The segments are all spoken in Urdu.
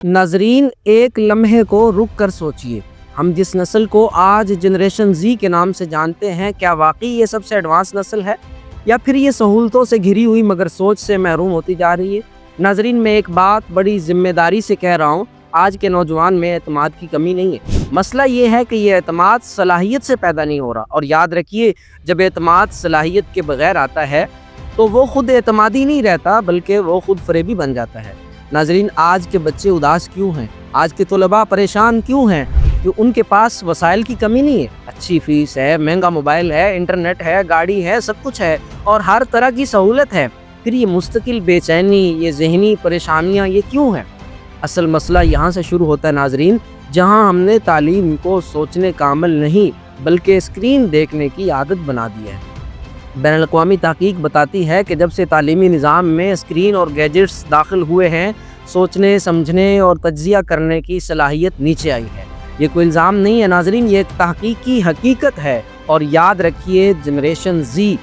ناظرین، ایک لمحے کو رک کر سوچئے، ہم جس نسل کو آج جنریشن زی کے نام سے جانتے ہیں، کیا واقعی یہ سب سے ایڈوانس نسل ہے یا پھر یہ سہولتوں سے گھری ہوئی مگر سوچ سے محروم ہوتی جا رہی ہے؟ ناظرین، میں ایک بات بڑی ذمہ داری سے کہہ رہا ہوں، آج کے نوجوان میں اعتماد کی کمی نہیں ہے، مسئلہ یہ ہے کہ یہ اعتماد صلاحیت سے پیدا نہیں ہو رہا، اور یاد رکھیے، جب اعتماد صلاحیت کے بغیر آتا ہے تو وہ خود اعتمادی نہیں رہتا بلکہ وہ خود فریبی بن جاتا ہے۔ ناظرین، آج کے بچے اداس کیوں ہیں؟ آج کے طلباء پریشان کیوں ہیں؟ کہ ان کے پاس وسائل کی کمی نہیں ہے، اچھی فیس ہے، مہنگا موبائل ہے، انٹرنیٹ ہے، گاڑی ہے، سب کچھ ہے اور ہر طرح کی سہولت ہے، پھر یہ مستقل بے چینی، یہ ذہنی پریشانیاں یہ کیوں ہیں؟ اصل مسئلہ یہاں سے شروع ہوتا ہے ناظرین، جہاں ہم نے تعلیم کو سوچنے کا عمل نہیں بلکہ اسکرین دیکھنے کی عادت بنا دی ہے۔ بین الاقوامی تحقیق بتاتی ہے کہ جب سے تعلیمی نظام میں اسکرین اور گیجٹس داخل ہوئے ہیں، سوچنے، سمجھنے اور تجزیہ کرنے کی صلاحیت نیچے آئی ہے۔ یہ کوئی الزام نہیں ہے ناظرین، یہ ایک تحقیقی حقیقت ہے۔ اور یاد رکھیے، جنریشن زی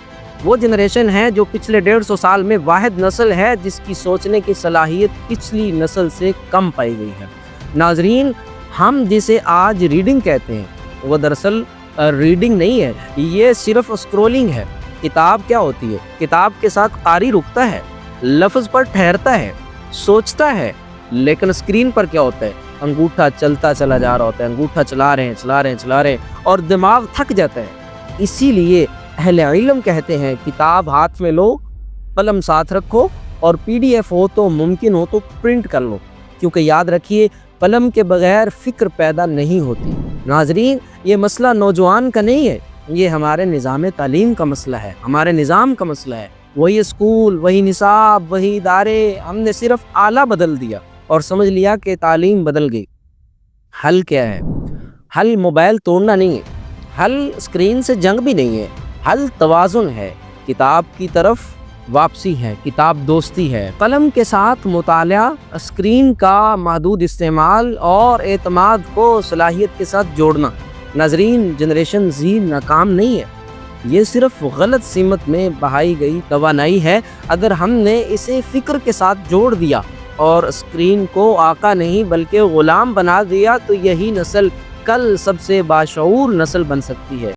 وہ جنریشن ہے جو پچھلے 150 سال میں واحد نسل ہے جس کی سوچنے کی صلاحیت پچھلی نسل سے کم پائی گئی ہے۔ ناظرین، ہم جسے آج ریڈنگ کہتے ہیں وہ دراصل ریڈنگ نہیں ہے، یہ صرف اسکرولنگ ہے۔ کتاب کیا ہوتی ہے؟ کتاب کے ساتھ قاری رکتا ہے، لفظ پر ٹھہرتا ہے، سوچتا ہے، لیکن اسکرین پر کیا ہوتا ہے؟ انگوٹھا چلتا چلا جا رہا ہوتا ہے، انگوٹھا چلا رہے ہیں اور دماغ تھک جاتا ہے۔ اسی لیے اہل علم کہتے ہیں، کتاب ہاتھ میں لو، قلم ساتھ رکھو اور PDF ہو تو ممکن ہو تو پرنٹ کر لو، کیونکہ یاد رکھیے، قلم کے بغیر فکر پیدا نہیں ہوتی۔ ناظرین، یہ مسئلہ نوجوان کا نہیں ہے، یہ ہمارے نظام تعلیم کا مسئلہ ہے، ہمارے نظام کا مسئلہ ہے۔ وہی اسکول، وہی نصاب، وہی ادارے، ہم نے صرف آلہ بدل دیا اور سمجھ لیا کہ تعلیم بدل گئی۔ حل کیا ہے؟ حل موبائل توڑنا نہیں ہے، حل اسکرین سے جنگ بھی نہیں ہے، حل توازن ہے، کتاب کی طرف واپسی ہے، کتاب دوستی ہے، قلم کے ساتھ مطالعہ، اسکرین کا محدود استعمال اور اعتماد کو صلاحیت کے ساتھ جوڑنا۔ ناظرین، جنریشن زی ناکام نہیں ہے، یہ صرف غلط سمت میں بہائی گئی توانائی ہے۔ اگر ہم نے اسے فکر کے ساتھ جوڑ دیا اور اسکرین کو آقا نہیں بلکہ غلام بنا دیا تو یہی نسل کل سب سے باشعور نسل بن سکتی ہے۔